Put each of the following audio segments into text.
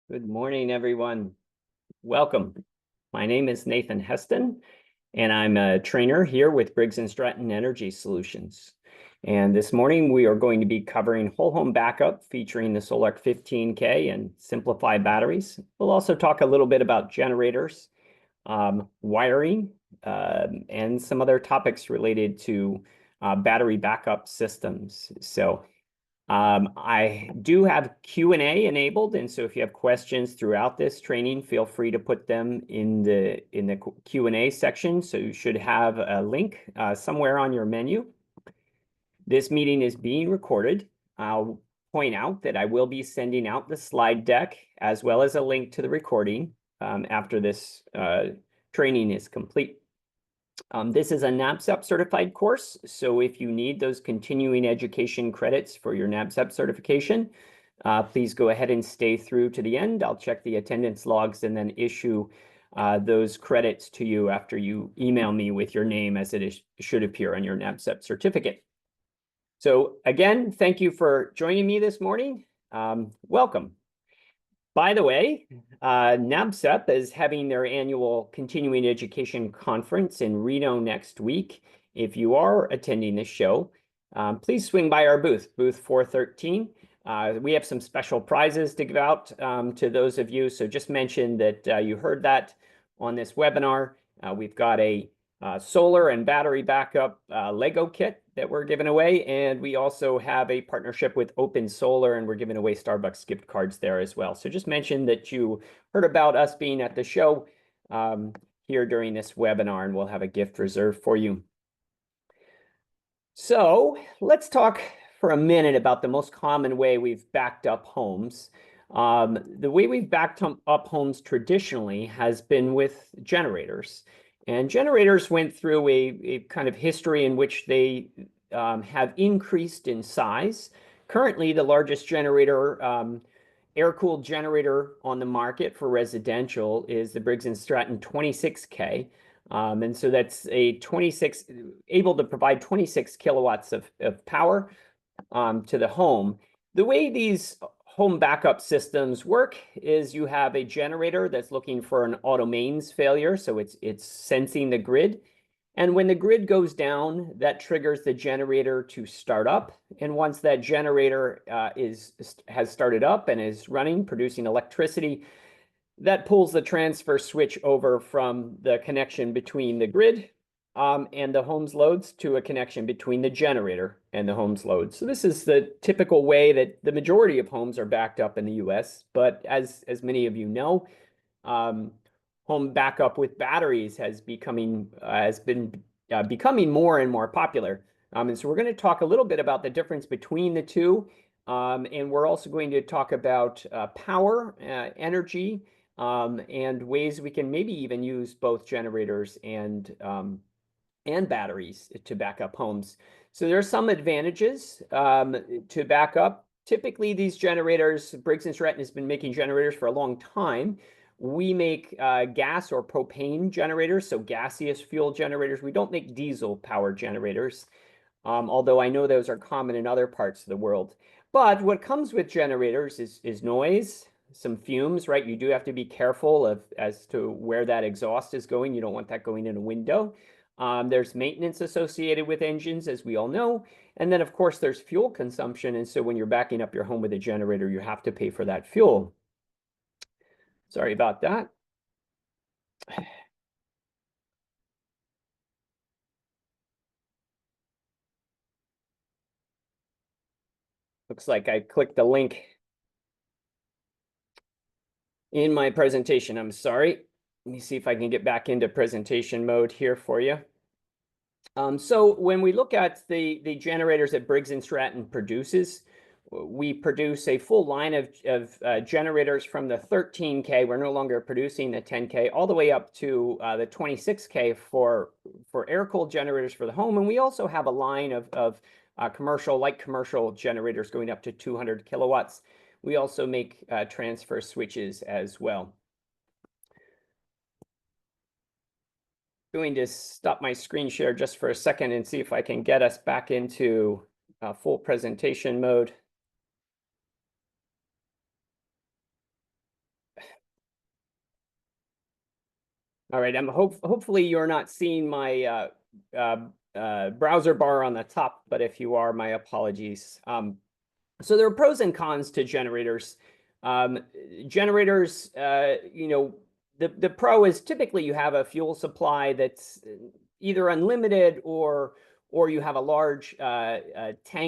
Good morning, everyone. Welcome. My name is Nathan Heston, and I'm a trainer here with Briggs & Stratton Energy Solutions. And this morning, we are going to be covering whole home backup featuring the Sol-Ark 15k and SimpliPHI batteries. We'll also talk a little bit about generators, wiring, and some other topics related to battery backup systems. I do have Q&A enabled, and so if you have questions throughout this training, feel free to put them in the Q&A section. So you should have a link somewhere on your menu. This meeting is being recorded. I'll point out that I will be sending out the slide deck as well as a link to the recording after this training is complete. This is a NABCEP certified course, so if you need those continuing education credits for your NABCEP certification, please go ahead and stay through to the end. I'll check the attendance logs and then issue those credits to you after you email me with your name, as it should appear on your NABCEP certificate. So again, thank you for joining me this morning. Welcome. By the way, NABCEP is having their annual continuing education conference in Reno next week. If you are attending this show, please swing by our booth 413. We have some special prizes to give out to those of you. So just mention that you heard that on this webinar. We've got a solar and battery backup Lego kit that we're giving away. And we also have a partnership with Open Solar, and we're giving away Starbucks gift cards there as well. So just mention that you heard about us being at the show here during this webinar, and we'll have a gift reserved for you. So let's talk for a minute about the most common way we've backed up homes. The way we've backed up homes traditionally has been with generators. And generators went through a kind of history in which they have increased in size. Currently, the largest generator, air-cooled generator on the market for residential is the Briggs & Stratton 26k. And so that's able to provide 26 kilowatts of power to the home. The way these home backup systems work is you have a generator that's looking for an auto mains failure, so it's sensing the grid. And when the grid goes down, that triggers the generator to start up. And once that generator has started up and is running, producing electricity, that pulls the transfer switch over from the connection between the grid and the home's loads to a connection between the generator and the home's loads. So this is the typical way that the majority of homes are backed up in the US. But as many of you know, home backup with batteries has been becoming more and more popular. And so we're going to talk a little bit about the difference between the two. And we're also going to talk about power, energy, and ways we can maybe even use both generators and batteries to back up homes. So there are some advantages to back up. Typically, these generators, Briggs & Stratton has been making generators for a long time. We make gas or propane generators, so gaseous fuel generators. We don't make diesel power generators, although I know those are common in other parts of the world. But what comes with generators is noise, some fumes, right? You do have to be careful as to where that exhaust is going. You don't want that going in a window. There's maintenance associated with engines, as we all know. And then, of course, there's fuel consumption. And so when you're backing up your home with a generator, you have to pay for that fuel. Sorry about that. Looks like I clicked the link in my presentation. I'm sorry. Let me see if I can get back into presentation mode here for you. So when we look at the generators that Briggs & Stratton produces, we produce a full line of generators from the 13K. We're no longer producing the 10K, all the way up to the 26K for air-cooled generators for the home. And we also have a line of light commercial generators going up to 200 kilowatts. We also make transfer switches as well. Going to stop my screen share just for a second and see if I can get us back into full presentation mode. All right, hopefully you're not seeing my browser bar on the top, but if you are, my apologies. So there are pros and cons to generators. Um, Generators, the pro is typically you have a fuel supply that's either unlimited or you have a large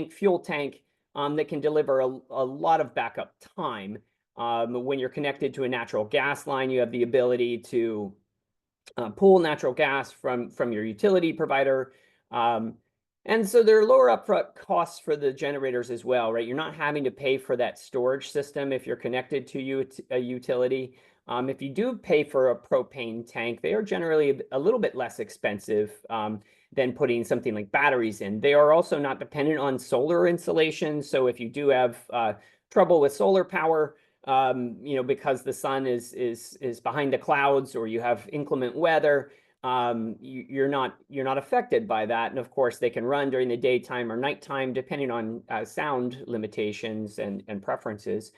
fuel tank that can deliver a lot of backup time. When you're connected to a natural gas line, you have the ability to pull natural gas from your utility provider. And so there are lower upfront costs for the generators as well, right? You're not having to pay for that storage system if you're connected to a utility. If you do pay for a propane tank, they are generally a little bit less expensive than putting something like batteries in. They are also not dependent on solar insolation. So if you do have trouble with solar power, because the sun is behind the clouds or you have inclement weather, you're not affected by that. And of course, they can run during the daytime or nighttime, depending on sound limitations and preferences.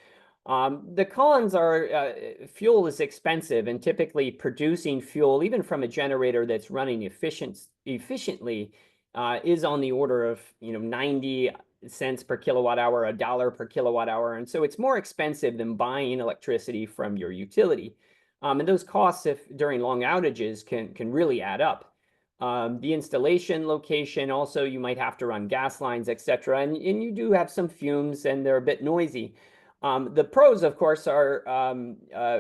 The cons are fuel is expensive, and typically producing fuel, even from a generator that's running efficiently, is on the order of 90 cents per kilowatt hour, $1 per kilowatt hour, and so it's more expensive than buying electricity from your utility. And those costs, if during long outages, can really add up. The installation location, also, you might have to run gas lines, etc., and you do have some fumes, and they're a bit noisy. The pros, of course, are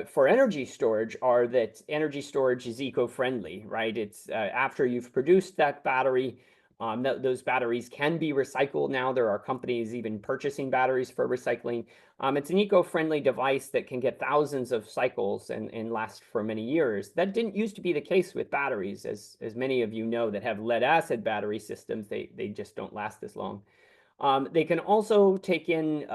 for energy storage are that energy storage is eco-friendly, right? It's after you've produced that battery, those batteries can be recycled now. There are companies even purchasing batteries for recycling. It's an eco-friendly device that can get thousands of cycles and last for many years. That didn't used to be the case with batteries, as many of you know that have lead-acid battery systems. They just don't last as long. They can also take in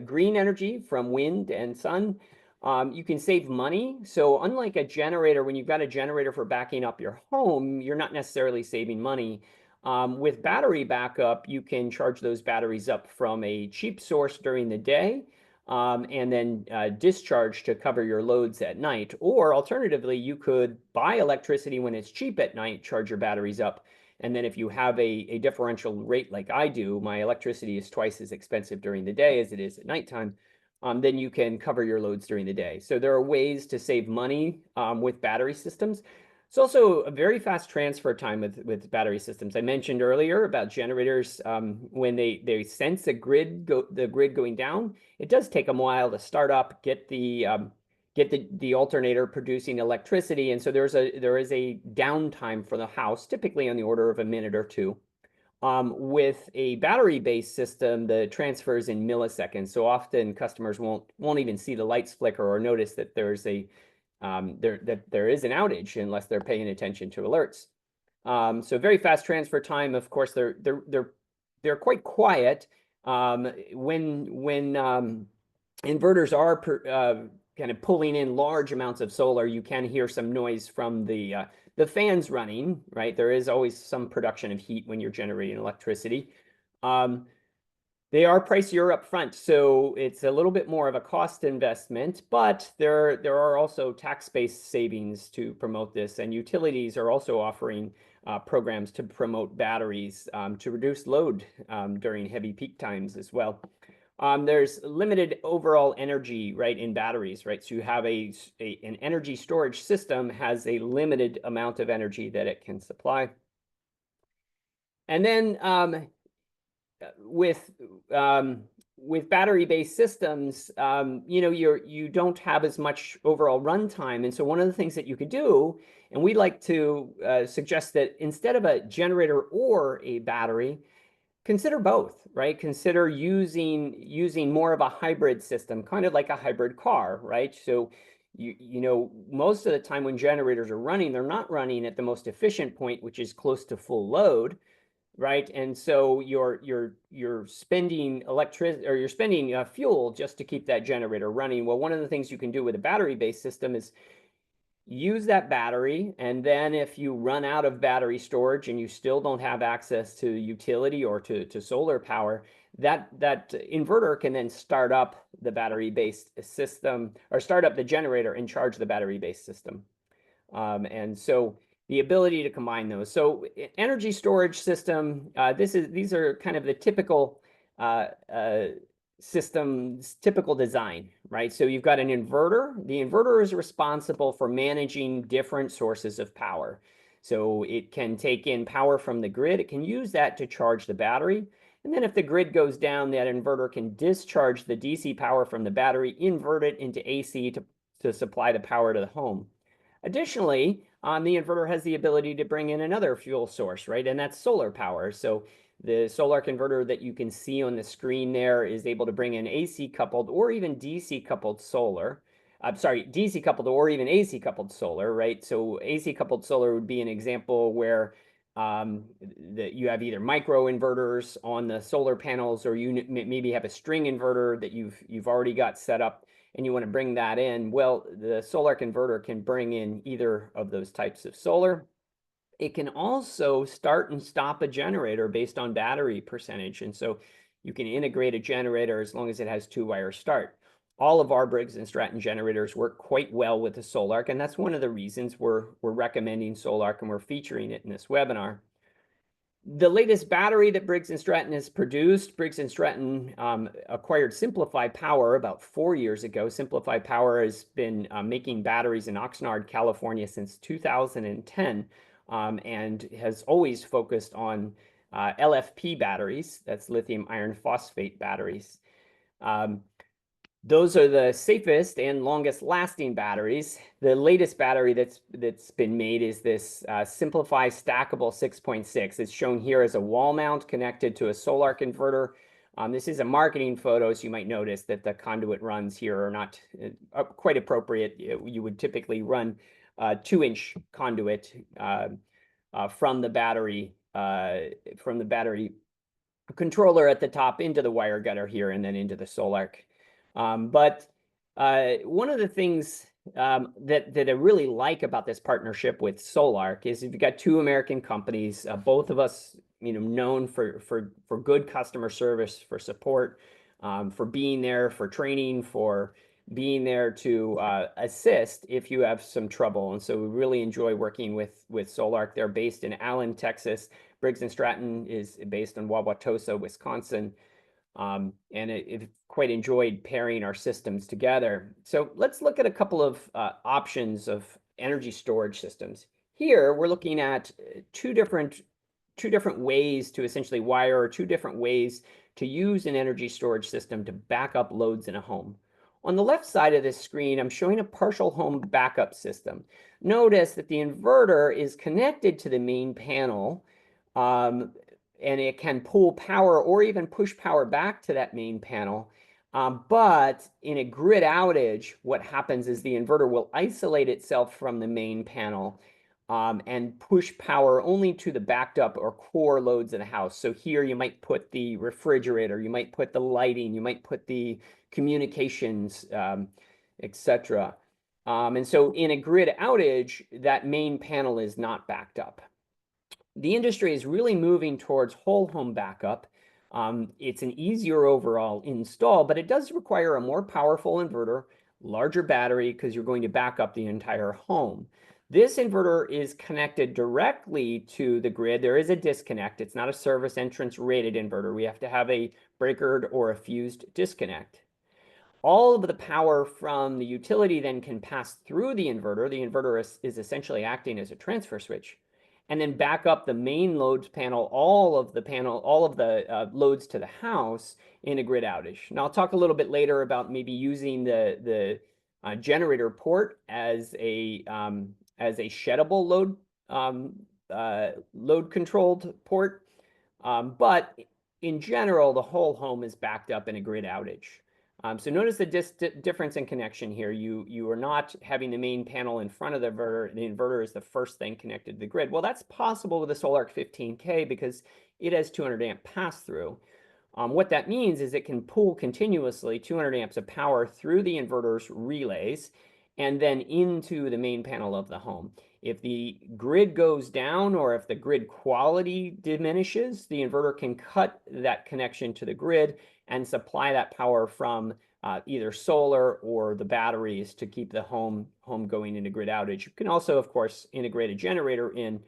green energy from wind and sun. You can save money. So unlike a generator, when you've got a generator for backing up your home, you're not necessarily saving money. With battery backup, you can charge those batteries up from a cheap source during the day, and then discharge to cover your loads at night. Or alternatively, you could buy electricity when it's cheap at night, charge your batteries up, and then if you have a differential rate like I do, my electricity is twice as expensive during the day as it is at nighttime, then you can cover your loads during the day. So there are ways to save money with battery systems. It's also a very fast transfer time with battery systems. I mentioned earlier about generators. When they sense the grid going down, it does take them a while to start up, get the alternator producing electricity, and so there is a downtime for the house, typically on the order of a minute or two. With a battery-based system, the transfer is in milliseconds, so often customers won't even see the lights flicker or notice that there is an outage unless they're paying attention to alerts. So very fast transfer time. Of course, they're quite quiet. When inverters are kind of pulling in large amounts of solar, you can hear some noise from the fans running, right? There is always some production of heat when you're generating electricity. They are pricier up front, so it's a little bit more of a cost investment, but there are also tax-based savings to promote this, and utilities are also offering programs to promote batteries to reduce load during heavy peak times as well. There's limited overall energy, right, in batteries, right? So you have an energy storage system has a limited amount of energy that it can supply. And then with battery-based systems, you don't have as much overall runtime. And so one of the things that you could do, and we like to suggest that instead of a generator or a battery, consider both, right? Consider using more of a hybrid system, kind of like a hybrid car, right? So most of the time when generators are running, they're not running at the most efficient point, which is close to full load, right? And so you're spending electricity, or you're spending fuel just to keep that generator running. Well, one of the things you can do with a battery-based system is use that battery, and then if you run out of battery storage and you still don't have access to utility or to solar power, that inverter can then start up the battery-based system, or start up the generator and charge the battery-based system. And so the ability to combine those. So energy storage system, these are kind of the typical systems, typical design, right? So you've got an inverter. The inverter is responsible for managing different sources of power. So it can take in power from the grid. It can use that to charge the battery. And then if the grid goes down, that inverter can discharge the DC power from the battery, invert it into AC to supply the power to the home. Additionally, the inverter has the ability to bring in another fuel source, right? And that's solar power. So the Sol-Ark inverter that you can see on the screen there is able to bring in AC coupled or even DC coupled solar. I'm sorry, DC coupled or even AC coupled solar, right? So AC coupled solar would be an example where that you have either micro inverters on the solar panels, or you maybe have a string inverter that you've already got set up and you want to bring that in. Well, the Sol-Ark inverter can bring in either of those types of solar. It can also start and stop a generator based on battery percentage. And so you can integrate a generator as long as it has two-wire start. All of our Briggs & Stratton generators work quite well with the Sol-Ark, and that's one of the reasons we're recommending Sol-Ark and we're featuring it in this webinar. The latest battery that Briggs & Stratton has produced, Briggs & Stratton acquired SimpliPHI Power about 4 years ago. SimpliPHI Power has been making batteries in Oxnard, California since 2010, and has always focused on LFP batteries, that's lithium iron phosphate batteries. Those are the safest and longest lasting batteries. The latest battery that's been made is this SimpliPHI Stackable 6.6. It's shown here as a wall mount connected to a Sol-Ark inverter. This is a marketing photo, so you might notice that the conduit runs here are not quite appropriate. You would typically run 2-inch conduit from the battery controller at the top into the wire gutter here and then into the Sol-Ark. But one of the things that I really like about this partnership with Sol-Ark is you've got two American companies, both of us, known for good customer service, for support, for being there, for training, for being there to assist if you have some trouble. And so we really enjoy working with Sol-Ark. They're based in Allen, Texas. Briggs & Stratton is based in Wauwatosa, Wisconsin. And it quite enjoyed pairing our systems together. So let's look at a couple of options of energy storage systems. Here, we're looking at two different ways to essentially wire, or two different ways to use an energy storage system to back up loads in a home. On the left side of this screen, I'm showing a partial home backup system. Notice that the inverter is connected to the main panel, and it can pull power or even push power back to that main panel. But in a grid outage, what happens is the inverter will isolate itself from the main panel and push power only to the backed up or core loads in the house. So here you might put the refrigerator, you might put the lighting, you might put the communications, etc. And so in a grid outage, that main panel is not backed up. The industry is really moving towards whole home backup. It's an easier overall install, but it does require a more powerful inverter, larger battery, because you're going to back up the entire home. This inverter is connected directly to the grid. There is a disconnect. It's not a service entrance rated inverter. We have to have a breakered or a fused disconnect. All of the power from the utility then can pass through the inverter. The inverter is essentially acting as a transfer switch, and then back up the main loads panel, all of the loads to the house in a grid outage. Now I'll talk a little bit later about maybe using the generator port as a sheddable load controlled port. But in general, the whole home is backed up in a grid outage. So notice the difference in connection here. You are not having the main panel in front of the inverter. The inverter is the first thing connected to the grid. Well, that's possible with the Sol-Ark 15k because it has 200 amp pass-through. What that means is it can pull continuously 200 amps of power through the inverter's relays and then into the main panel of the home. If the grid goes down or if the grid quality diminishes, the inverter can cut that connection to the grid and supply that power from either solar or the batteries to keep the home going in a grid outage. You can also, of course, integrate a generator in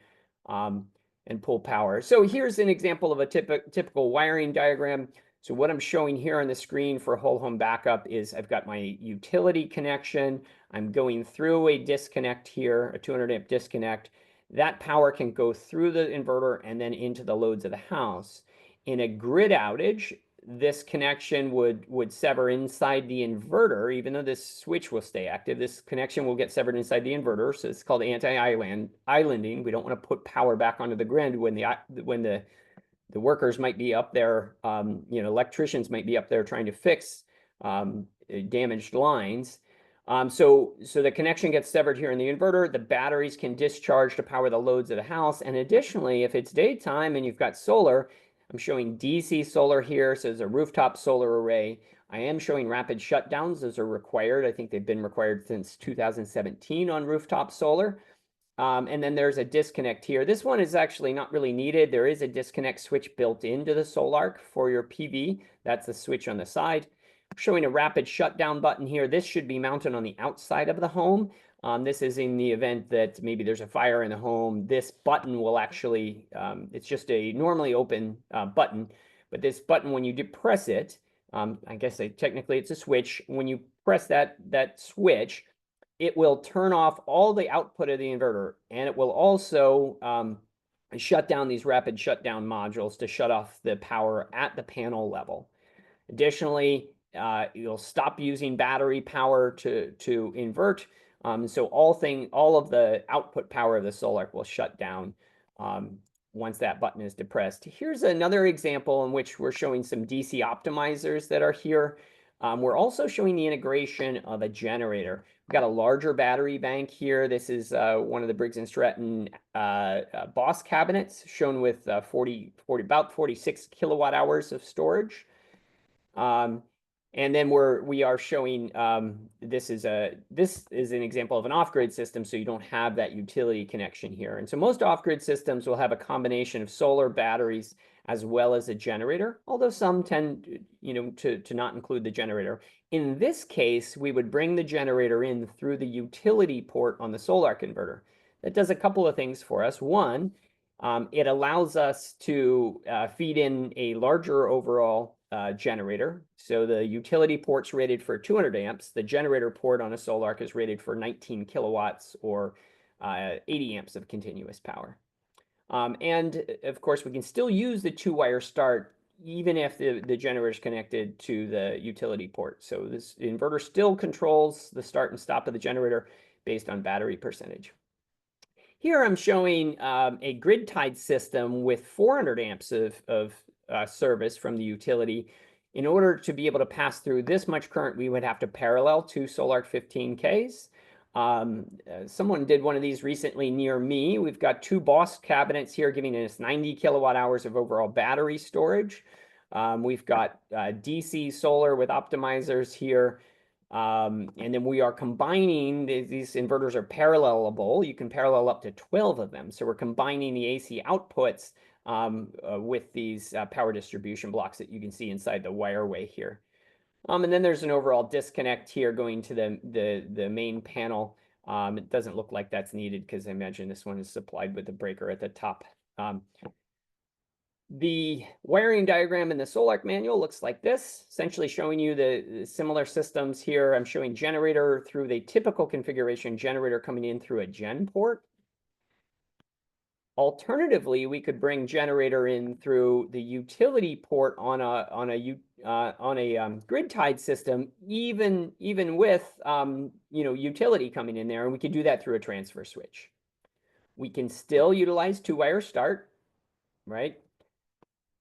and pull power. So here's an example of a typical wiring diagram. So what I'm showing here on the screen for whole home backup is I've got my utility connection. I'm going through a disconnect here, a 200 amp disconnect. That power can go through the inverter and then into the loads of the house. In a grid outage, this connection would sever inside the inverter. Even though this switch will stay active, this connection will get severed inside the inverter. So it's called anti-islanding. We don't want to put power back onto the grid when the workers might be up there, electricians might be up there trying to fix damaged lines. So the connection gets severed here in the inverter. The batteries can discharge to power the loads of the house. And additionally, if it's daytime and you've got solar, I'm showing DC solar here, so there's a rooftop solar array. I am showing rapid shutdowns. Those are required. I think they've been required since 2017 on rooftop solar. And then there's a disconnect here. This one is actually not really needed. There is a disconnect switch built into the Sol-Ark for your PV. That's the switch on the side. I'm showing a rapid shutdown button here. This should be mounted on the outside of the home. This is in the event that maybe there's a fire in the home. This button will actually, it's just a normally open button, but this button, when you depress it, I guess technically it's a switch. When you press that switch, it will turn off all the output of the inverter, and it will also shut down these rapid shutdown modules to shut off the power at the panel level. Additionally, you'll stop using battery power to invert. So all of the output power of the Sol-Ark will shut down once that button is depressed. Here's another example in which we're showing some DC optimizers that are here. We're also showing the integration of a generator. We've got a larger battery bank here. This is one of the Briggs & Stratton Boss cabinets shown with about 46 kilowatt hours of storage. And then we are showing this is an example of an off-grid system, so you don't have that utility connection here. And so most off-grid systems will have a combination of solar batteries as well as a generator, although some tend to not include the generator. In this case, we would bring the generator in through the utility port on the Sol-Ark inverter. That does a couple of things for us. One, it allows us to feed in a larger overall generator. So the utility port's rated for 200 amps. The generator port on a Sol-Ark is rated for 19 kilowatts or 80 amps of continuous power. And of course, we can still use the 2-wire start even if the generator is connected to the utility port. So this inverter still controls the start and stop of the generator based on battery percentage. Here I'm showing a grid-tied system with 400 amps of service from the utility. In order to be able to pass through this much current, we would have to parallel 2 Sol-Ark 15Ks. Someone did one of these recently near me. We've got 2 Boss cabinets here giving us 90 kilowatt hours of overall battery storage. We've got DC solar with optimizers here. And then we are combining, these inverters are parallelable. You can parallel up to 12 of them. So we're combining the AC outputs with these power distribution blocks that you can see inside the wireway here. And then there's an overall disconnect here going to the main panel. It doesn't look like that's needed because I imagine this one is supplied with a breaker at the top. The wiring diagram in the Sol-Ark manual looks like this, essentially showing you the similar systems here. I'm showing generator through the typical configuration, generator coming in through a gen port. Alternatively, we could bring generator in through the utility port on a grid-tied system, even with utility coming in there, and we could do that through a transfer switch. We can still utilize 2-wire start, right?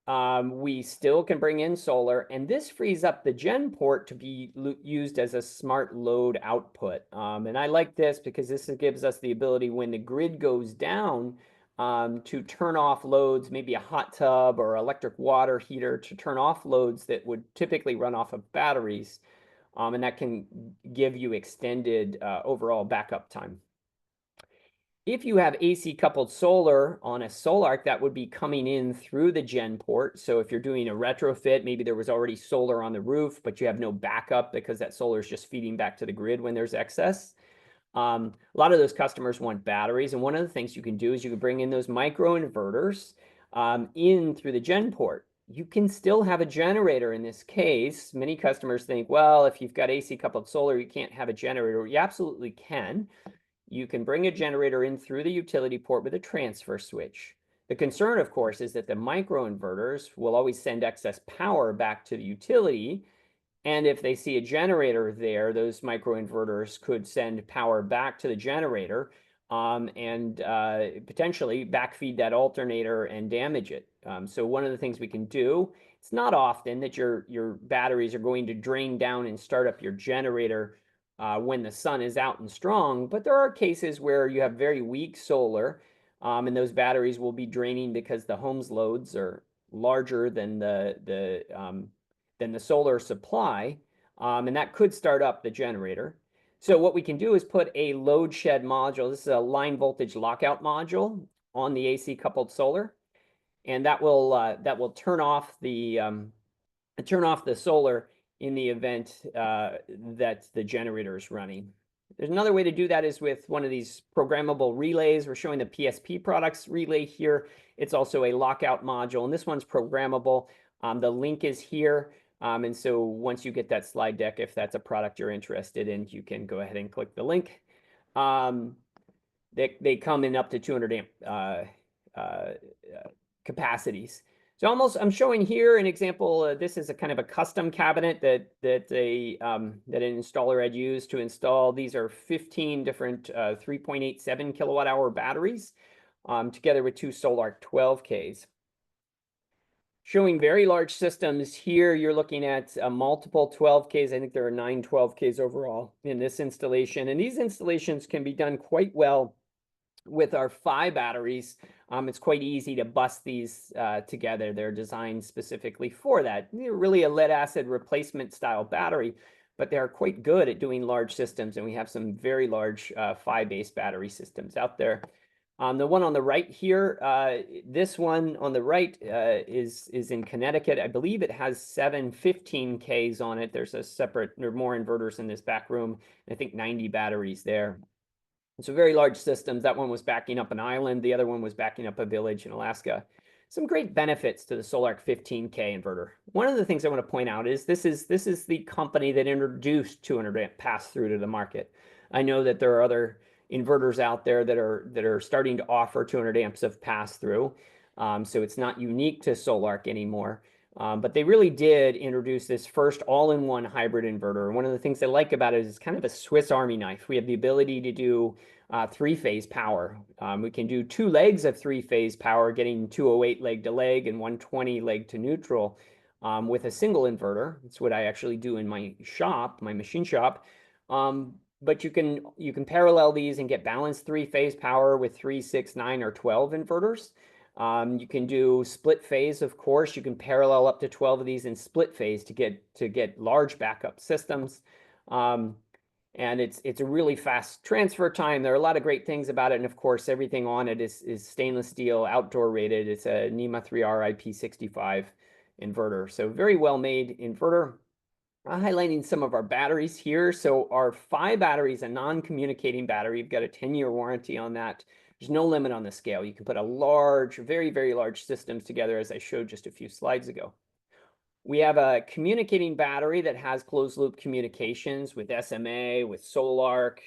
We still can bring in solar, and this frees up the gen port to be used as a smart load output. And I like this because this gives us the ability when the grid goes down to turn off loads, maybe a hot tub or electric water heater, to turn off loads that would typically run off of batteries. And that can give you extended overall backup time. If you have AC coupled solar on a Sol-Ark, that would be coming in through the gen port. So if you're doing a retrofit, maybe there was already solar on the roof, but you have no backup because that solar is just feeding back to the grid when there's excess. A lot of those customers want batteries, and one of the things you can do is you can bring in those micro inverters in through the gen port. You can still have a generator in this case. Many customers think, well, if you've got AC coupled solar, you can't have a generator. You absolutely can. You can bring a generator in through the utility port with a transfer switch. The concern, of course, is that the microinverters will always send excess power back to the utility. And if they see a generator there, those microinverters could send power back to the generator and potentially backfeed that alternator and damage it. So one of the things we can do, it's not often that your batteries are going to drain down and start up your generator when the sun is out and strong, but there are cases where you have very weak solar and those batteries will be draining because the home's loads are larger than the solar supply, and that could start up the generator. So what we can do is put a load shed module. This is a line voltage lockout module on the AC coupled solar, and that will turn off the solar in the event that the generator is running. There's another way to do that is with one of these programmable relays. We're showing the PSP products relay here. It's also a lockout module, and this one's programmable. The link is here. And so once you get that slide deck, if that's a product you're interested in, you can go ahead and click the link. They come in up to 200 amp capacities. So I'm showing here an example. This is a kind of a custom cabinet that an installer had used to install. These are 15 different 3.87 kilowatt hour batteries together with two Sol-Ark 12Ks. Showing very large systems here, you're looking at multiple 12Ks. I think there are 9 12Ks overall in this installation. And these installations can be done quite well with our PHI batteries. It's quite easy to bust these together. They're designed specifically for that. They're really a lead acid replacement style battery, but they're quite good at doing large systems. And we have some very large PHI-based battery systems out there. The one on the right here, this one on the right is in Connecticut. I believe it has 7 15Ks on it. There are more inverters in this back room. I think 90 batteries there. So very large systems. That one was backing up an island. The other one was backing up a village in Alaska. Some great benefits to the Sol-Ark 15K inverter. One of the things I want to point out is this is the company that introduced 200 amp pass-through to the market. I know that there are other inverters out there that are starting to offer 200 amps of pass-through. So it's not unique to Sol-Ark anymore. But they really did introduce this first all-in-one hybrid inverter. One of the things I like about it is it's kind of a Swiss Army knife. We have the ability to do 3-phase power. We can do 2 legs of 3-phase power, getting 208 leg to leg and 120 leg to neutral with a single inverter. That's what I actually do in my shop, my machine shop. But you can parallel these and get balanced 3-phase power with 3, 6, 9, or 12 inverters. You can do split phase, of course. You can parallel up to 12 of these in split phase to get large backup systems. And it's a really fast transfer time. There are a lot of great things about it. And of course, everything on it is stainless steel, outdoor rated. It's a NEMA 3R IP65 inverter. So very well made inverter. Highlighting some of our batteries here. So our PHI battery is a non-communicating battery. You've got a 10-year warranty on that. There's no limit on the scale. You can put a large, very, very large systems together, as I showed just a few slides ago. We have a communicating battery that has closed loop communications with SMA, with Sol-Ark,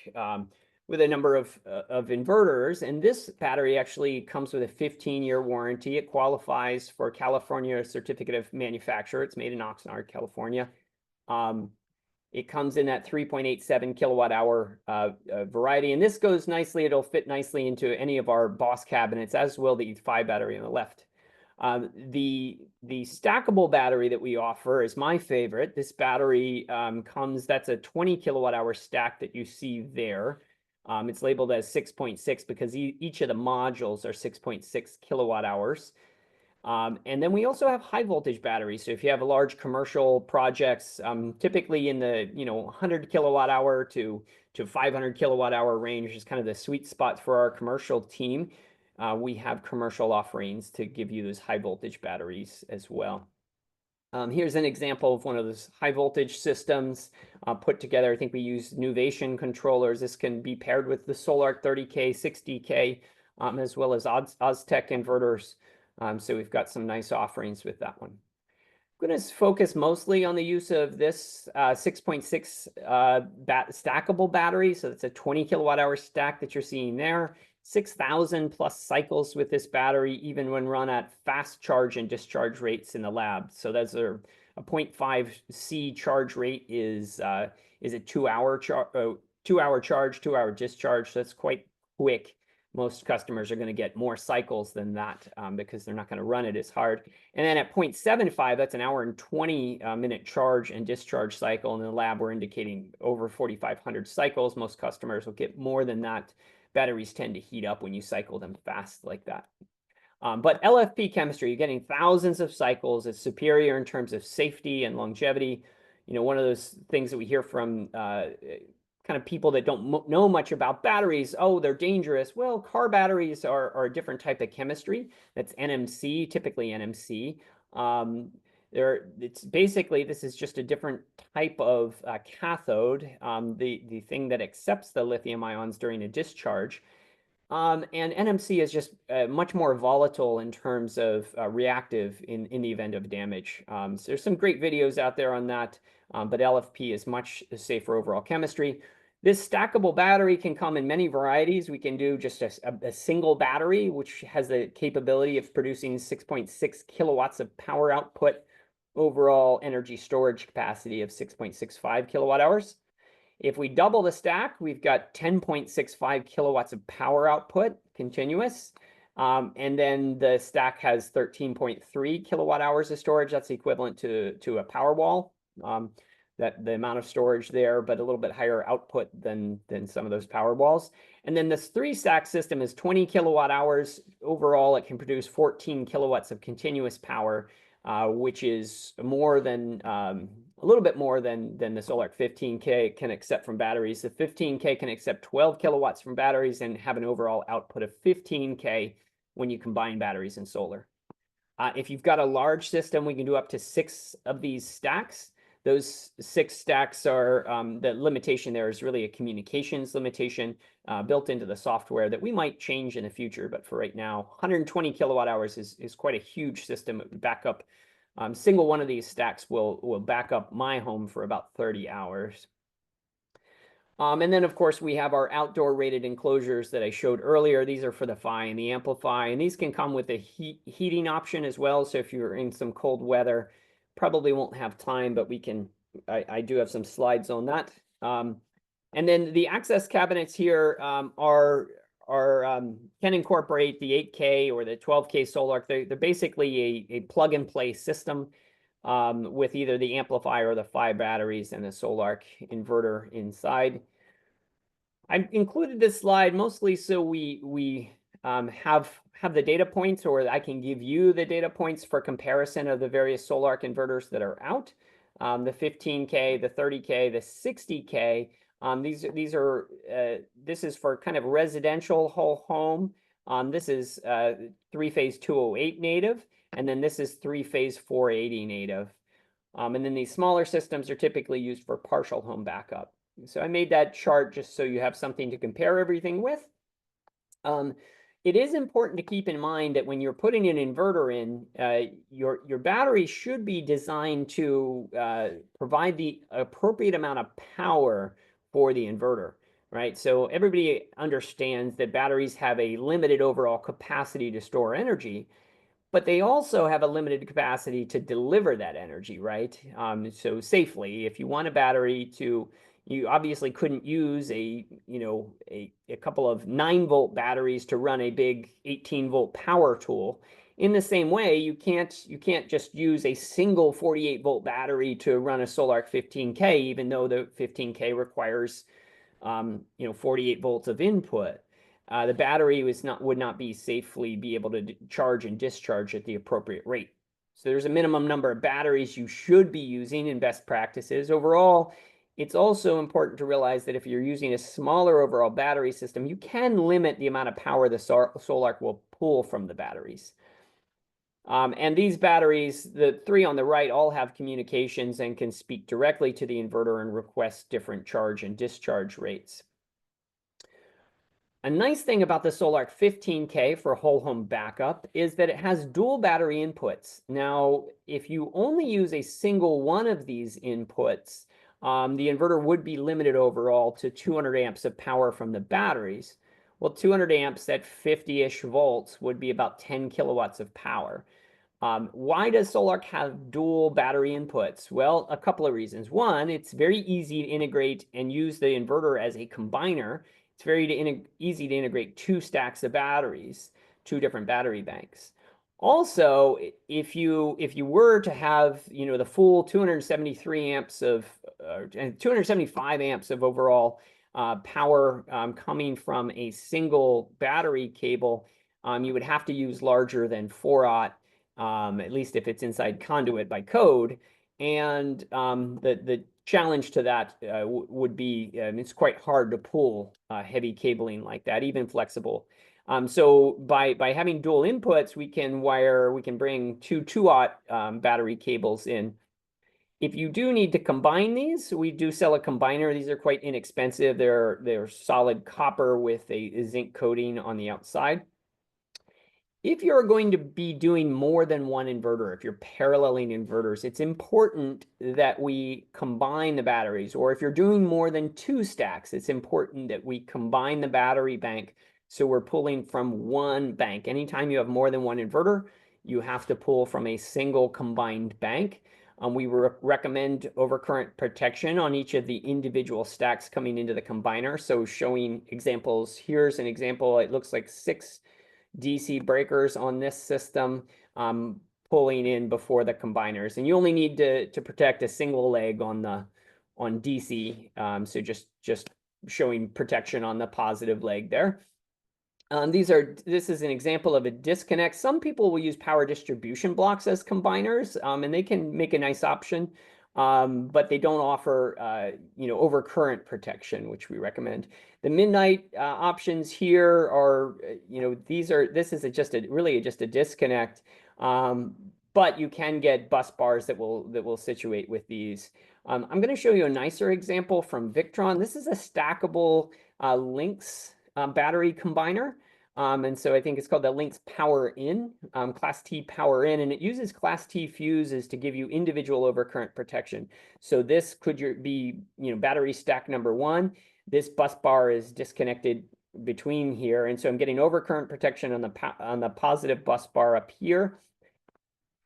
with a number of inverters. And this battery actually comes with a 15-year warranty. It qualifies for California Certificate of Manufacturer. It's made in Oxnard, California. It comes in that 3.87 kilowatt hour variety, and this goes nicely. It'll fit nicely into any of our Boss cabinets, as will the PHI battery on the left. The stackable battery that we offer is my favorite. This battery that's a 20 kilowatt hour stack that you see there. It's labeled as 6.6 because each of the modules are 6.6 kilowatt hours. And then we also have high voltage batteries. So if you have a large commercial projects, typically in the 100 kilowatt hour to 500 kilowatt hour range is kind of the sweet spot for our commercial team. We have commercial offerings to give you those high voltage batteries as well. Here's an example of one of those high voltage systems put together. I think we use Nuvation controllers. This can be paired with the Sol-Ark 30k, 60k, as well as Oztec inverters. So we've got some nice offerings with that one. I'm going to focus mostly on the use of this 6.6 stackable battery. So it's a 20 kilowatt hour stack that you're seeing there. 6,000 plus cycles with this battery, even when run at fast charge and discharge rates in the lab. So that's a 0.5 C charge rate is a 2-hour charge, 2-hour discharge. So that's quite quick. Most customers are going to get more cycles than that because they're not going to run it as hard. And then at 0.75, that's an hour and 20 minute charge and discharge cycle. In the lab, we're indicating over 4,500 cycles. Most customers will get more than that. Batteries tend to heat up when you cycle them fast like that. But LFP chemistry, you're getting thousands of cycles. It's superior in terms of safety and longevity. One of those things that we hear from kind of people that don't know much about batteries, oh, they're dangerous. Well, car batteries are a different type of chemistry. That's NMC, typically NMC. It's basically, this is just a different type of cathode, the thing that accepts the lithium ions during a discharge. And NMC is just much more volatile in terms of reactive in the event of damage. So there's some great videos out there on that, but LFP is much safer overall chemistry. This stackable battery can come in many varieties. We can do just a single battery, which has the capability of producing 6.6 kilowatts of power output, overall energy storage capacity of 6.65 kilowatt hours. If we double the stack, we've got 10.65 kilowatts of power output continuous. And then the stack has 13.3 kilowatt hours of storage. That's equivalent to a power wall. That the amount of storage there, but a little bit higher output than some of those power walls. And then this 3-stack system is 20 kilowatt hours. Overall, it can produce 14 kilowatts of continuous power, which is more than a little bit more than the Sol-Ark 15k can accept from batteries. The 15k can accept 12 kilowatts from batteries and have an overall output of 15k when you combine batteries and solar. If you've got a large system, we can do up to 6 of these stacks. Those 6 stacks are, the limitation there is really a communications limitation built into the software that we might change in the future. But for right now, 120 kilowatt hours is quite a huge system. It would back up, single one of these stacks will back up my home for about 30 hours. And then, of course, we have our outdoor rated enclosures that I showed earlier. These are for the PHI and the SimpliPHI, and these can come with a heating option as well. So if you're in some cold weather, probably won't have time, but I do have some slides on that. And then the access cabinets here can incorporate the 8K or the 12K Sol-Ark. They're basically a plug and play system with either the SimpliPHI or the PHI batteries and a Sol-Ark inverter inside. I've included this slide mostly so we have the data points, or I can give you the data points for comparison of the various Sol-Ark inverters that are out. The 15K, the 30K, the 60K. This is for kind of residential whole home. This is 3-phase 208 native, and then this is 3-phase 480 native. And then these smaller systems are typically used for partial home backup. So I made that chart just so you have something to compare everything with. It is important to keep in mind that when you're putting an inverter in, your battery should be designed to provide the appropriate amount of power for the inverter, right? So everybody understands that batteries have a limited overall capacity to store energy, but they also have a limited capacity to deliver that energy, right? So safely, if you want a battery to, you obviously couldn't use a couple of 9-volt batteries to run a big 18-volt power tool. In the same way, you can't just use a single 48-volt battery to run a Sol-Ark 15K, even though the 15K requires 48 volts of input. the battery would not safely be able to charge and discharge at the appropriate rate. So there's a minimum number of batteries you should be using in best practices. Overall, it's also important to realize that if you're using a smaller overall battery system, you can limit the amount of power the Sol-Ark will pull from the batteries. And these batteries, the three on the right, all have communications and can speak directly to the inverter and request different charge and discharge rates. A nice thing about the Sol-Ark 15k for whole home backup is that it has dual battery inputs. Now, if you only use a single one of these inputs, the inverter would be limited overall to 200 amps of power from the batteries. Well, 200 amps at 50-ish volts would be about 10 kilowatts of power. Why does Sol-Ark have dual battery inputs? Well, a couple of reasons. One, it's very easy to integrate and use the inverter as a combiner. It's very easy to integrate two stacks of batteries, two different battery banks. Also, if you were to have, the full 273 amps of and 275 amps of overall power coming from a single battery cable, you would have to use larger than 4-aught, at least if it's inside conduit by code. And the challenge to that would be it's quite hard to pull heavy cabling like that, even flexible. So by having dual inputs, we can bring two 2-aught battery cables in. If you do need to combine these, we do sell a combiner. These are quite inexpensive. They're solid copper with a zinc coating on the outside. If you're going to be doing more than one inverter, if you're paralleling inverters, it's important that we combine the batteries. Or if you're doing more than two stacks, it's important that we combine the battery bank so we're pulling from one bank. Anytime you have more than one inverter, you have to pull from a single combined bank. We recommend overcurrent protection on each of the individual stacks coming into the combiner. So showing examples, here's an example. It looks like 6 DC breakers on this system pulling in before the combiners, and you only need to protect a single leg on DC. So just showing protection on the positive leg there. This is an example of a disconnect. Some people will use power distribution blocks as combiners, and they can make a nice option, but they don't offer overcurrent protection, which we recommend. The midnight options here are, this is really just a disconnect, but you can get bus bars that will situate with these. I'm going to show you a nicer example from Victron. This is a stackable Lynx battery combiner. And so I think it's called the Lynx Power In, Class T Power In, and it uses Class T fuses to give you individual overcurrent protection. So this could be, battery stack number 1. This bus bar is disconnected between here, and so I'm getting overcurrent protection on the positive bus bar up here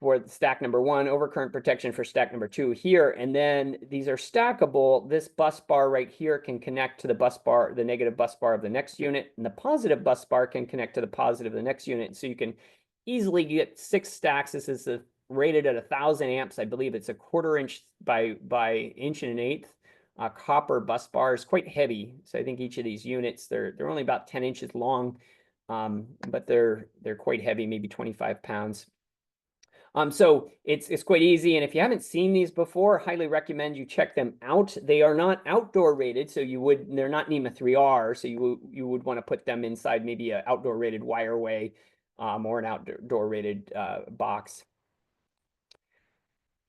for stack number 1, overcurrent protection for stack number 2 here, and then these are stackable. This bus bar right here can connect to the negative bus bar of the next unit, and the positive bus bar can connect to the positive of the next unit. So you can easily get 6 stacks. This is rated at 1,000 amps. I believe it's a 1/4 inch by inch and an eighth. Copper bus bar is quite heavy. So I think each of these units, they're only about 10 inches long, but they're quite heavy, maybe 25 pounds. So it's quite easy, and if you haven't seen these before, I highly recommend you check them out. They are not outdoor rated, so they're not NEMA 3R, so you would want to put them inside maybe an outdoor rated wireway or an outdoor rated box.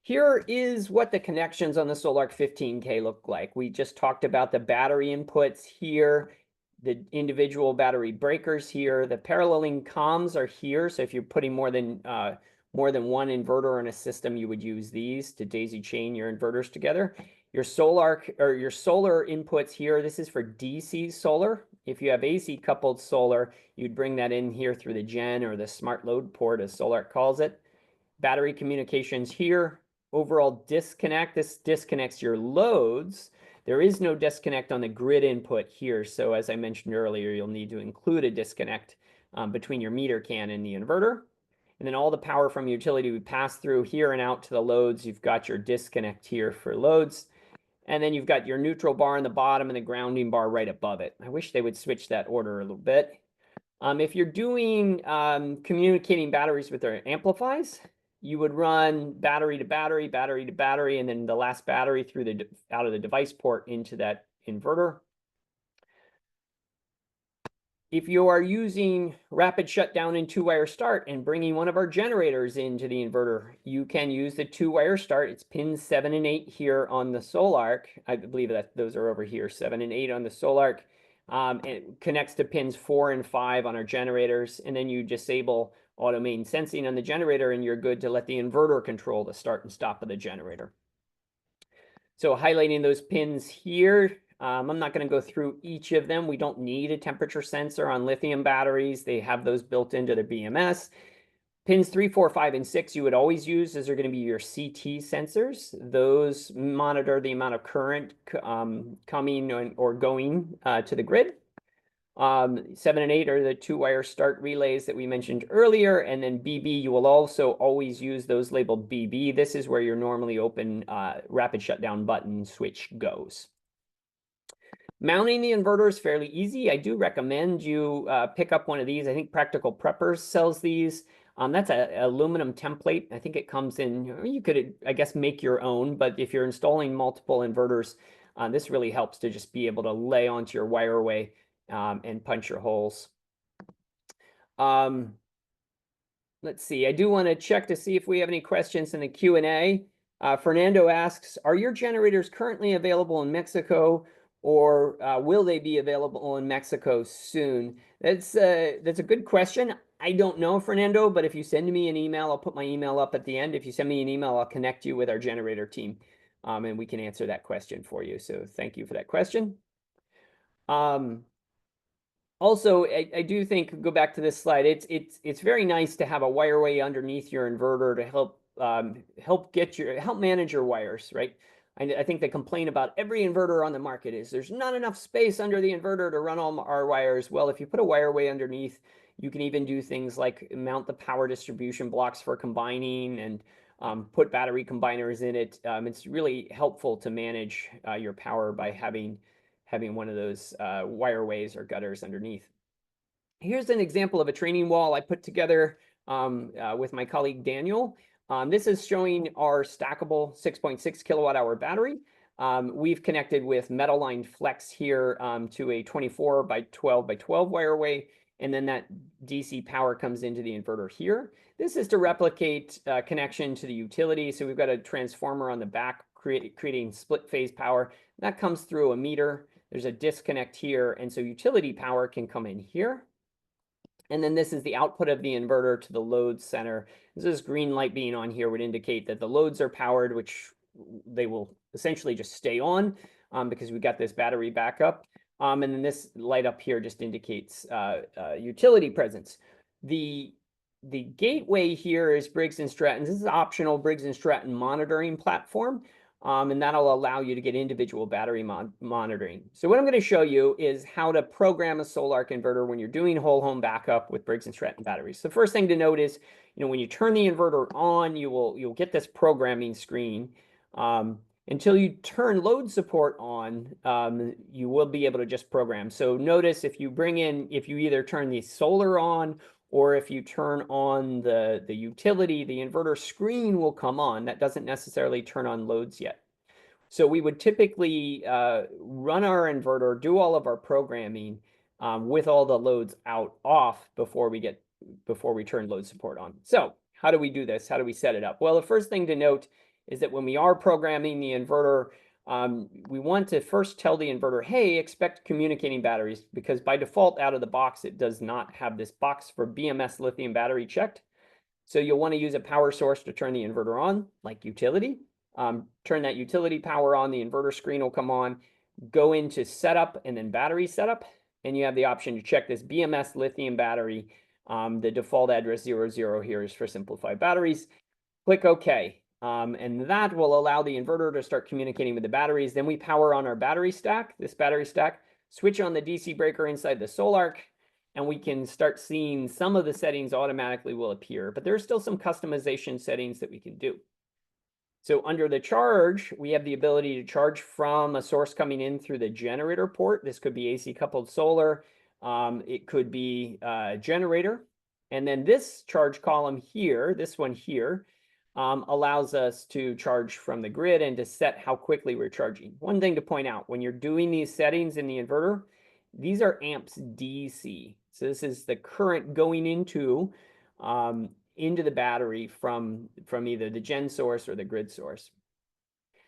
Here is what the connections on the Sol-Ark 15K look like. We just talked about the battery inputs here, the individual battery breakers here. The paralleling comms are here, so if you're putting more than one inverter in a system, you would use these to daisy chain your inverters together. Your Sol-Ark or your solar inputs here, this is for DC solar. If you have AC coupled solar, you'd bring that in here through the gen or the smart load port, as Sol-Ark calls it. Battery communications here. Overall disconnect, this disconnects your loads. There is no disconnect on the grid input here. So as I mentioned earlier, you'll need to include a disconnect between your meter can and the inverter. And then all the power from utility we pass through here and out to the loads. You've got your disconnect here for loads. And then you've got your neutral bar in the bottom and the grounding bar right above it. I wish they would switch that order a little bit. If you're doing communicating batteries with their amplifies, you would run battery to battery, battery to battery, and then the last battery through the out of the device port into that inverter. If you are using rapid shutdown and two-wire start and bringing one of our generators into the inverter, you can use the two-wire start. It's pins 7 and 8 here on the Sol-Ark. I believe that those are over here, 7 and 8 on the Sol-Ark. It connects to pins 4 and 5 on our generators, and then you disable auto main sensing on the generator, and you're good to let the inverter control the start and stop of the generator. So highlighting those pins here, I'm not going to go through each of them. We don't need a temperature sensor on lithium batteries. They have those built into the BMS. Pins 3, 4, 5, and 6 you would always use. Those are going to be your CT sensors. Those monitor the amount of current coming or going to the grid. 7 and 8 are the two-wire start relays that we mentioned earlier, and then BB, you will also always use those labeled BB. This is where your normally open rapid shutdown button switch goes. Mounting the inverter is fairly easy. I do recommend you pick up one of these. I think Practical Preppers sells these. That's an aluminum template. I think it comes in, you could, I guess, make your own, but if you're installing multiple inverters, this really helps to just be able to lay onto your wireway and punch your holes. Let's see. I do want to check to see if we have any questions in the Q&A. Fernando asks, are your generators currently available in Mexico, or will they be available in Mexico soon? That's a good question. I don't know, Fernando, but if you send me an email, I'll put my email up at the end. If you send me an email, I'll connect you with our generator team, and we can answer that question for you. So thank you for that question. Also, I do think, go back to this slide, it's very nice to have a wireway underneath your inverter to help help manage your wires, right? I think the complaint about every inverter on the market is there's not enough space under the inverter to run all our wires. Well, if you put a wireway underneath, you can even do things like mount the power distribution blocks for combining and put battery combiners in it. It's really helpful to manage your power by having one of those wireways or gutters underneath. Here's an example of a training wall I put together with my colleague Daniel. This is showing our stackable 6.6 kilowatt hour battery. We've connected with metal lined flex here to a 24 by 12 by 12 wireway, and then that DC power comes into the inverter here. This is to replicate connection to the utility. So we've got a transformer on the back creating split phase power. That comes through a meter. There's a disconnect here, and so utility power can come in here. And then this is the output of the inverter to the load center. This green light being on here would indicate that the loads are powered, which they will essentially just stay on because we got this battery backup. And then this light up here just indicates utility presence. The gateway here is Briggs & Stratton's. This is optional Briggs & Stratton monitoring platform. And that'll allow you to get individual battery monitoring. So what I'm going to show you is how to program a Sol-Ark inverter when you're doing whole home backup with Briggs & Stratton batteries. So first thing to note is, when you turn the inverter on, you'll get this programming screen. Until you turn load support on, you will be able to just program. So notice if you either turn the solar on or if you turn on the utility, the inverter screen will come on. That doesn't necessarily turn on loads yet. So we would typically run our inverter, do all of our programming with all the loads off before we turn load support on. So how do we do this? How do we set it up? Well, the first thing to note is that when we are programming the inverter, we want to first tell the inverter, hey, expect communicating batteries, because by default out of the box, it does not have this box for BMS lithium battery checked. So you'll want to use a power source to turn the inverter on, like utility. Turn that utility power on, the inverter screen will come on, go into setup and then battery setup. And you have the option to check this BMS lithium battery. The default address 00 here is for SimpliPHI batteries. Click OK. And that will allow the inverter to start communicating with the batteries. Then we power on our battery stack, this battery stack, switch on the DC breaker inside the Sol-Ark, and we can start seeing some of the settings automatically will appear. But there are still some customization settings that we can do. So under the charge, we have the ability to charge from a source coming in through the generator port. This could be AC coupled solar. It could be a generator. And then this charge column here, this one here, allows us to charge from the grid and to set how quickly we're charging. One thing to point out, when you're doing these settings in the inverter, these are amps DC. So this is the current going into the battery from either the gen source or the grid source.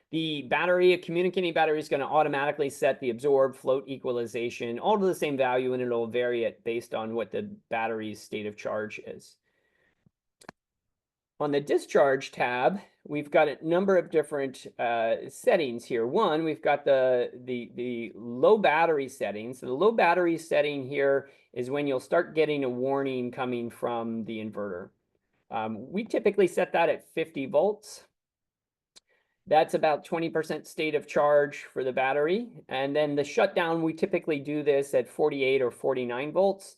The battery, a communicating battery, is going to automatically set the absorb, float equalization, all to the same value, and it'll vary it based on what the battery's state of charge is. On the discharge tab, we've got a number of different settings here. One, we've got the low battery settings. So the low battery setting here is when you'll start getting a warning coming from the inverter. We typically set that at 50 volts. That's about 20% state of charge for the battery. And then the shutdown, we typically do this at 48 or 49 volts.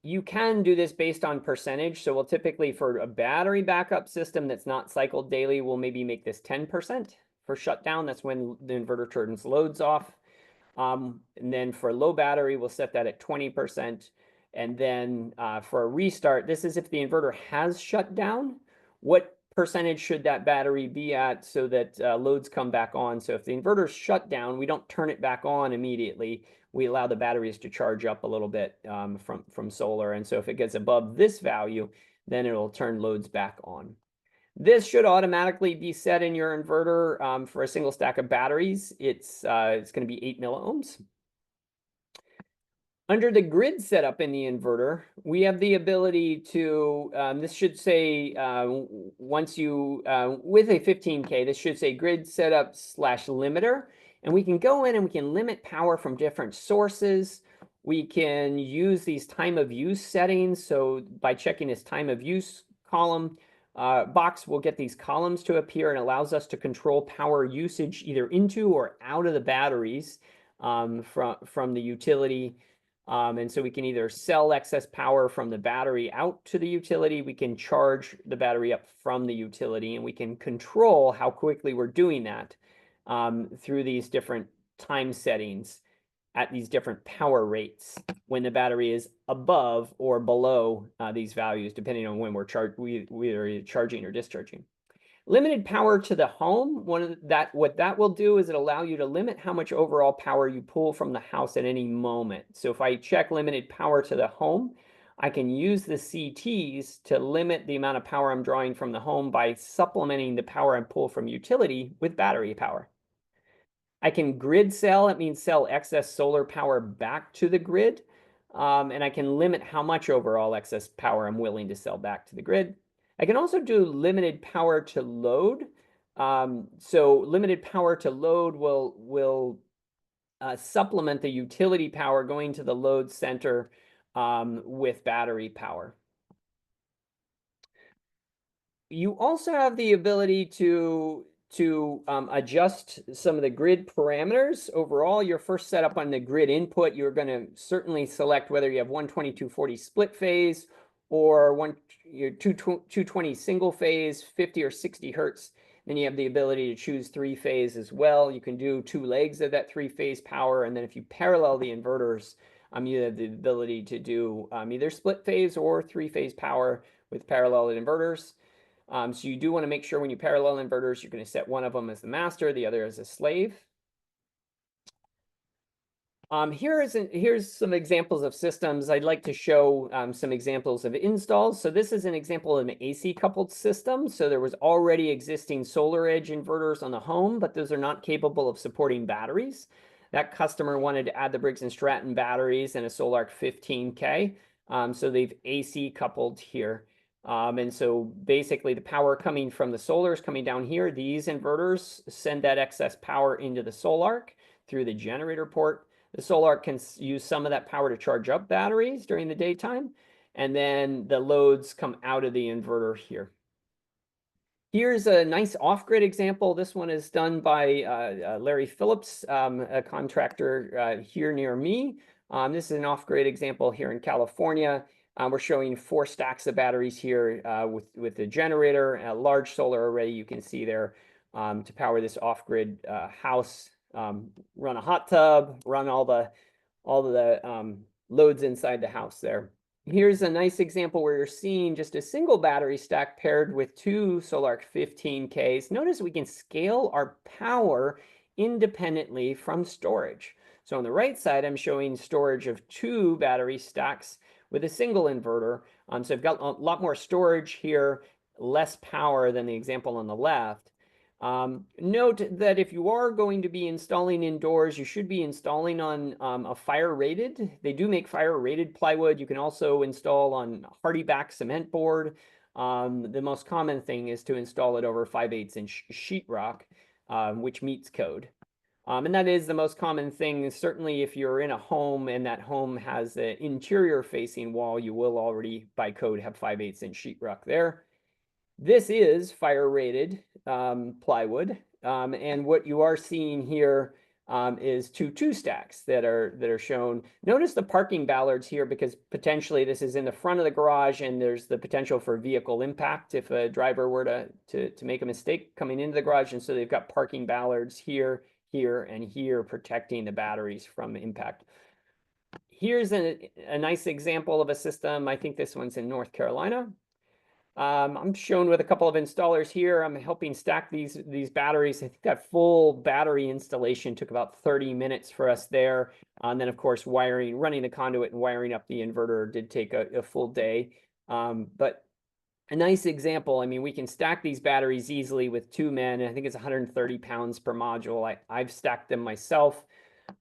You can do this based on percentage. So we'll typically, for a battery backup system that's not cycled daily, we'll maybe make this 10% for shutdown. That's when the inverter turns loads off. And then for low battery, we'll set that at 20%. And then for a restart, this is if the inverter has shut down, what percentage should that battery be at so that loads come back on? So if the inverter's shut down, we don't turn it back on immediately. We allow the batteries to charge up a little bit from solar. And so if it gets above this value, then it'll turn loads back on. This should automatically be set in your inverter for a single stack of batteries. It's going to be 8 milliohms. Under the grid setup in the inverter, we have the ability to, this should say, once you, with a 15K, this should say grid setup / limiter. And we can go in and we can limit power from different sources. We can use these time of use settings. So by checking this time of use column box, we'll get these columns to appear, and allows us to control power usage either into or out of the batteries from the utility. And so we can either sell excess power from the battery out to the utility, we can charge the battery up from the utility, and we can control how quickly we're doing that through these different time settings at these different power rates when the battery is above or below these values, depending on when we're either charging or discharging. Limited power to the home, what that will do is it allow you to limit how much overall power you pull from the house at any moment. So if I check limited power to the home, I can use the CTs to limit the amount of power I'm drawing from the home by supplementing the power I pull from utility with battery power. I can grid sell, that means sell excess solar power back to the grid. And I can limit how much overall excess power I'm willing to sell back to the grid. I can also do limited power to load. So limited power to load will supplement the utility power going to the load center with battery power. You also have the ability to adjust some of the grid parameters. Overall, your first setup on the grid input, you're going to certainly select whether you have 120/240 split phase or 220 single phase, 50 or 60 hertz. Then you have the ability to choose 3-phase as well. You can do 2 legs of that 3-phase power. And then if you parallel the inverters, you have the ability to do either split phase or 3-phase power with parallel inverters. So you do want to make sure when you parallel inverters, you're going to set one of them as the master, the other as a slave. Here's some examples of systems. I'd like to show some examples of installs. So this is an example of an AC coupled system. So there was already existing SolarEdge inverters on the home, but those are not capable of supporting batteries. That customer wanted to add the Briggs & Stratton batteries and a Sol-Ark 15K. So they've AC coupled here. And so basically the power coming from the solar is coming down here. These inverters send that excess power into the Sol-Ark through the generator port. The Sol-Ark can use some of that power to charge up batteries during the daytime. And then the loads come out of the inverter here. Here's a nice off-grid example. This one is done by Larry Phillips, a contractor here near me. This is an off-grid example here in California. We're showing 4 stacks of batteries here with the generator, a large solar array you can see there to power this off-grid house. Run a hot tub, run all the loads inside the house there. Here's a nice example where you're seeing just a single battery stack paired with two Sol-Ark 15Ks. Notice we can scale our power independently from storage. So on the right side, I'm showing storage of two battery stacks with a single inverter. So I've got a lot more storage here, less power than the example on the left. Note that if you are going to be installing indoors, you should be installing on a fire-rated. They do make fire-rated plywood. You can also install on hardy-back cement board. The most common thing is to install it over 5/8 inch sheetrock, which meets code. And that is the most common thing. Certainly, if you're in a home and that home has an interior-facing wall, you will already, by code, have 5/8 inch sheetrock there. This is fire-rated plywood, and what you are seeing here is two stacks that are shown. Notice the parking ballards here, because potentially this is in the front of the garage, and there's the potential for vehicle impact if a driver were to make a mistake coming into the garage, and so they've got parking ballards here, here, and here protecting the batteries from impact. Here's a nice example of a system. I think this one's in North Carolina. I'm shown with a couple of installers here. I'm helping stack these batteries. I think that full battery installation took about 30 minutes for us there. And then, of course, running the conduit and wiring up the inverter did take a full day. But a nice example, I mean, we can stack these batteries easily with 2 men. I think it's 130 pounds per module. I've stacked them myself.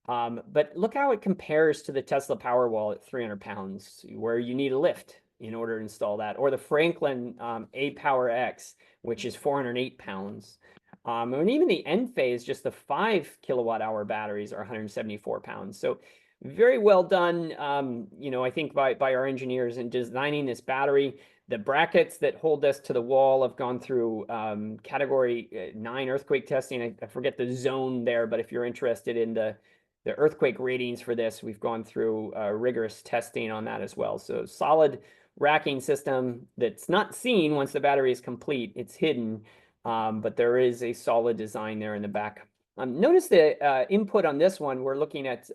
But look how it compares to the Tesla Powerwall at 300 pounds, where you need a lift in order to install that, or the Franklin A-Power X, which is 408 pounds. And even the Enphase, just the 5 kilowatt-hour batteries are 174 pounds. So very well done, I think by our engineers in designing this battery. The brackets that hold this to the wall have gone through Category 9 earthquake testing. I forget the zone there, but if you're interested in the earthquake ratings for this, we've gone through rigorous testing on that as well. So solid racking system that's not seen once the battery is complete. It's hidden, but there is a solid design there in the back. Notice the input on this one. We're looking at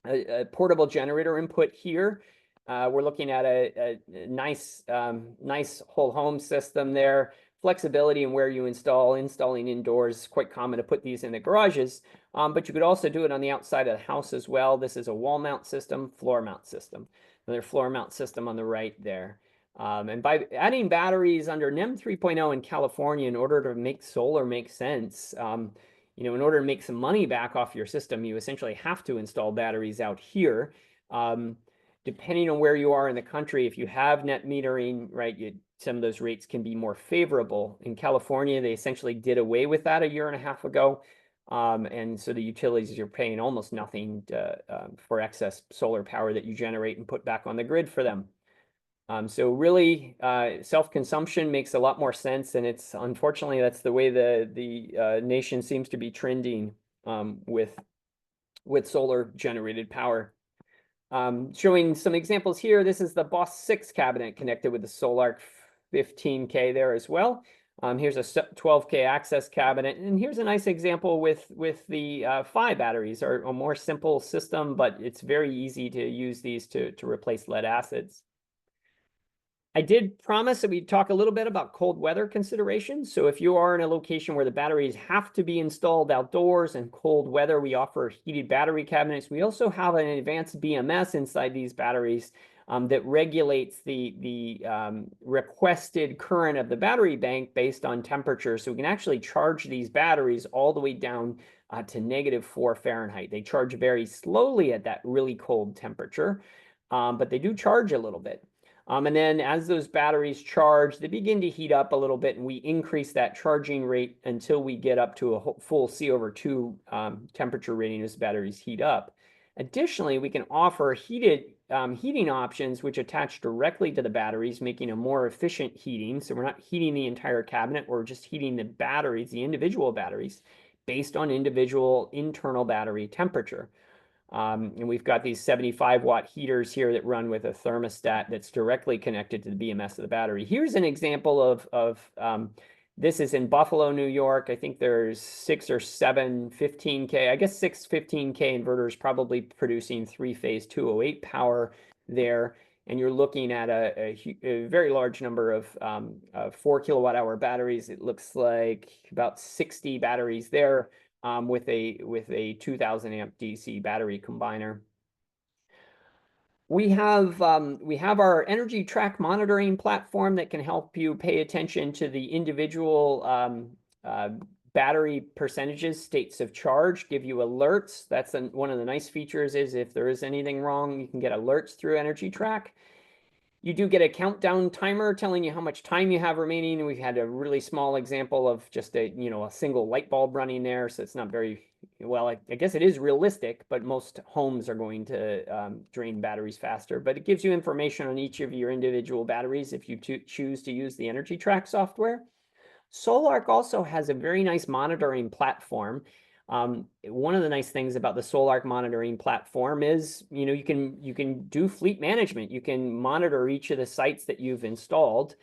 a portable generator input here. We're looking at a nice whole home system there. Flexibility in where you installing indoors. Quite common to put these in the garages, but you could also do it on the outside of the house as well. This is a wall mount system, floor mount system. Another floor mount system on the right there. And by adding batteries under NEM 3.0 in California, in order to make solar make sense, in order to make some money back off your system, you essentially have to install batteries out here. Depending on where you are in the country, if you have net metering, right, some of those rates can be more favorable. In California, they essentially did away with that a year and a half ago. And so the utilities, you're paying almost nothing for excess solar power that you generate and put back on the grid for them. So really, self-consumption makes a lot more sense, and it's unfortunately that's the way the nation seems to be trending with solar generated power. Showing some examples here. This is the Boss 6 cabinet connected with the Sol-Ark 15K there as well. Here's a 12K access cabinet, and here's a nice example with the PHI batteries, are a more simple system, but it's very easy to use these to replace lead acids. I did promise that we'd talk a little bit about cold weather considerations. So if you are in a location where the batteries have to be installed outdoors in cold weather, we offer heated battery cabinets. We also have an advanced BMS inside these batteries that regulates the requested current of the battery bank based on temperature. So we can actually charge these batteries all the way down to -4 Fahrenheit. They charge very slowly at that really cold temperature, but they do charge a little bit. And then as those batteries charge, they begin to heat up a little bit, and we increase that charging rate until we get up to a full C/2 temperature rating as batteries heat up. Additionally, we can offer heating options which attach directly to the batteries, making a more efficient heating. So we're not heating the entire cabinet, we're just heating the batteries, the individual batteries, based on individual internal battery temperature. And we've got these 75-watt heaters here that run with a thermostat that's directly connected to the BMS of the battery. Here's an example of This is in Buffalo, New York. I think there's 6 or 7 15K. I guess 6 15K inverters probably producing three-phase 208 power there. And you're looking at a very large number of 4 kilowatt hour batteries. It looks like about 60 batteries there with a 2000 amp DC battery combiner. We have our energy track monitoring platform that can help you pay attention to the individual battery percentages, states of charge, give you alerts. That's one of the nice features is if there is anything wrong, you can get alerts through energy track. You do get a countdown timer telling you how much time you have remaining. We've had a really small example of just a single light bulb running there, so it's not very well. I guess it is realistic, but most homes are going to drain batteries faster. But it gives you information on each of your individual batteries if you choose to use the energy track software. Sol-Ark also has a very nice monitoring platform. One of the nice things about the Sol-Ark monitoring platform is, you can do fleet management. You can monitor each of the sites that you've installed.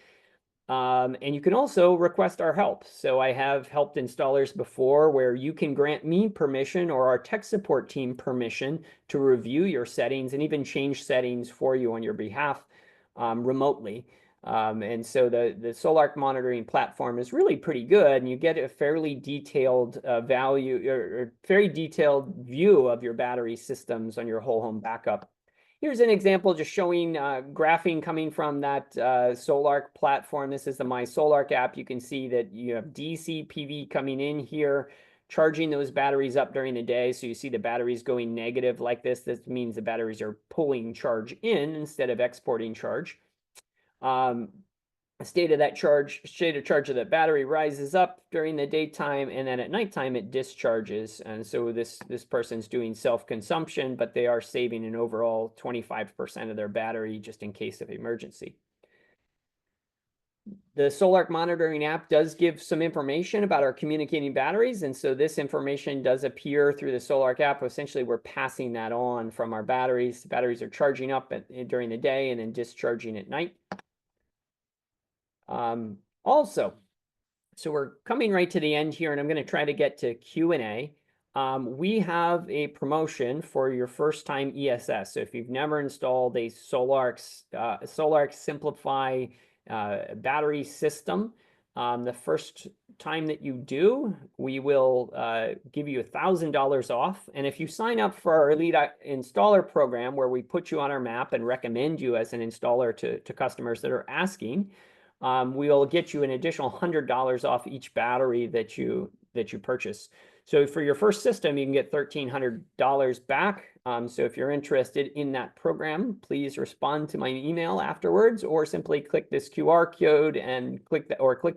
And you can also request our help. So I have helped installers before where you can grant me permission or our tech support team permission to review your settings and even change settings for you on your behalf remotely. And so the Sol-Ark monitoring platform is really pretty good, and you get a fairly detailed very detailed view of your battery systems on your whole home backup. Here's an example just showing graphing coming from that Sol-Ark platform. This is the My Sol-Ark app. You can see that you have DC PV coming in here, charging those batteries up during the day. So you see the batteries going negative like this. This means the batteries are pulling charge in instead of exporting charge. State of charge of that battery rises up during the daytime, and then at nighttime it discharges. And so this person's doing self-consumption, but they are saving an overall 25% of their battery just in case of emergency. The Sol-Ark monitoring app does give some information about our communicating batteries, and so this information does appear through the Sol-Ark app. Essentially, we're passing that on from our batteries. The batteries are charging up during the day and then discharging at night. Also, so we're coming right to the end here, and I'm going to try to get to Q&A. We have a promotion for your first time ESS. So if you've never installed a Sol-Ark SimpliPHI battery system, the first time that you do, we will give you $1,000 off. And if you sign up for our Elite Installer program, where we put you on our map and recommend you as an installer to customers that are asking, we'll get you an additional $100 off each battery that you purchase. So for your first system, you can get $1,300 back. So if you're interested in that program, please respond to my email afterwards, or simply click this QR code and click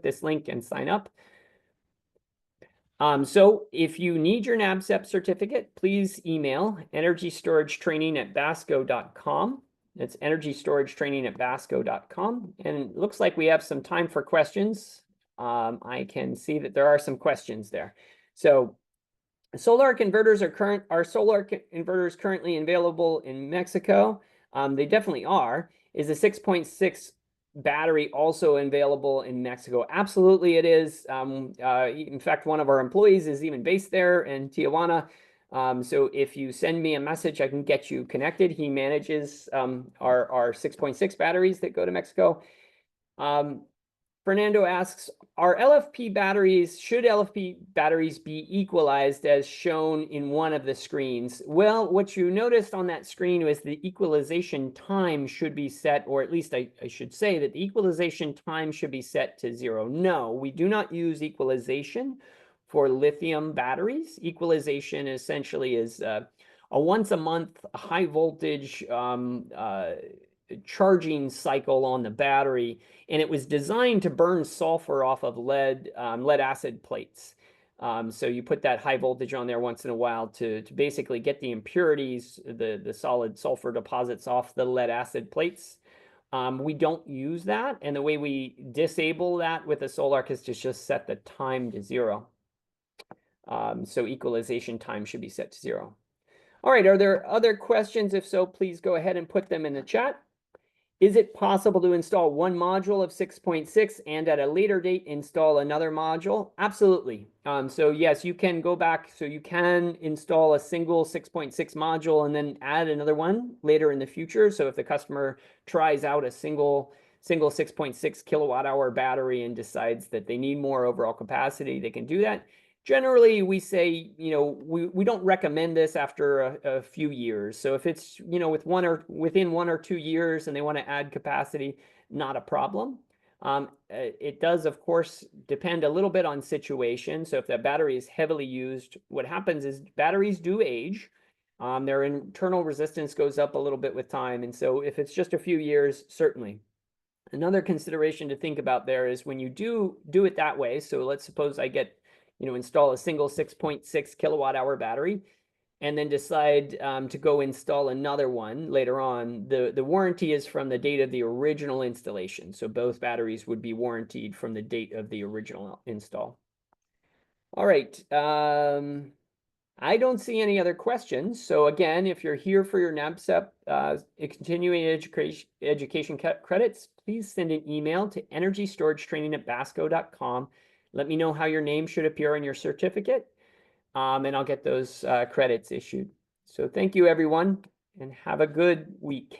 this link and sign up. So if you need your NABCEP certificate, please email energystoragetraining@basco.com. It's energystoragetraining@basco.com. And it looks like we have some time for questions. I can see that there are some questions there. So Sol-Ark inverters are Sol-Ark inverters currently available in Mexico? They definitely are. Is a 6.6 battery also available in Mexico? Absolutely it is. In fact, one of our employees is even based there in Tijuana. So if you send me a message, I can get you connected. He manages our 6.6 batteries that go to Mexico. Fernando asks, should LFP batteries be equalized as shown in one of the screens? Well, what you noticed on that screen was the equalization time should be set, or at least I should say that the equalization time should be set to 0. No, we do not use equalization for lithium batteries. Equalization essentially is a once a month high voltage charging cycle on the battery, and it was designed to burn sulfur off of lead acid plates. So you put that high voltage on there once in a while to basically get the impurities, the solid sulfur deposits off the lead acid plates. We don't use that, and the way we disable that with a Sol-Ark is to just set the time to 0. So equalization time should be set to 0. All right, are there other questions? If so, please go ahead and put them in the chat. Is it possible to install one module of 6.6 and at a later date install another module? Absolutely. So yes, you can go back. So you can install a single 6.6 module and then add another one later in the future. So if the customer tries out a single 6.6 kilowatt hour battery and decides that they need more overall capacity, they can do that. Generally, we say, we don't recommend this after a few years. So if it's, within 1 or 2 years and they want to add capacity, not a problem. It does, of course, depend a little bit on situation. So if that battery is heavily used, what happens is batteries do age. Their internal resistance goes up a little bit with time. And so if it's just a few years, certainly. Another consideration to think about there is when you do it that way. So let's suppose I install a single 6.6 kilowatt hour battery and then decide to go install another one later on. The warranty is from the date of the original installation. So both batteries would be warranted from the date of the original install. All right. I don't see any other questions. So again, if you're here for your NABCEP continuing education credits, please send an email to energystoragetraining@basco.com. Let me know how your name should appear on your certificate, and I'll get those credits issued. So thank you, everyone, and have a good week.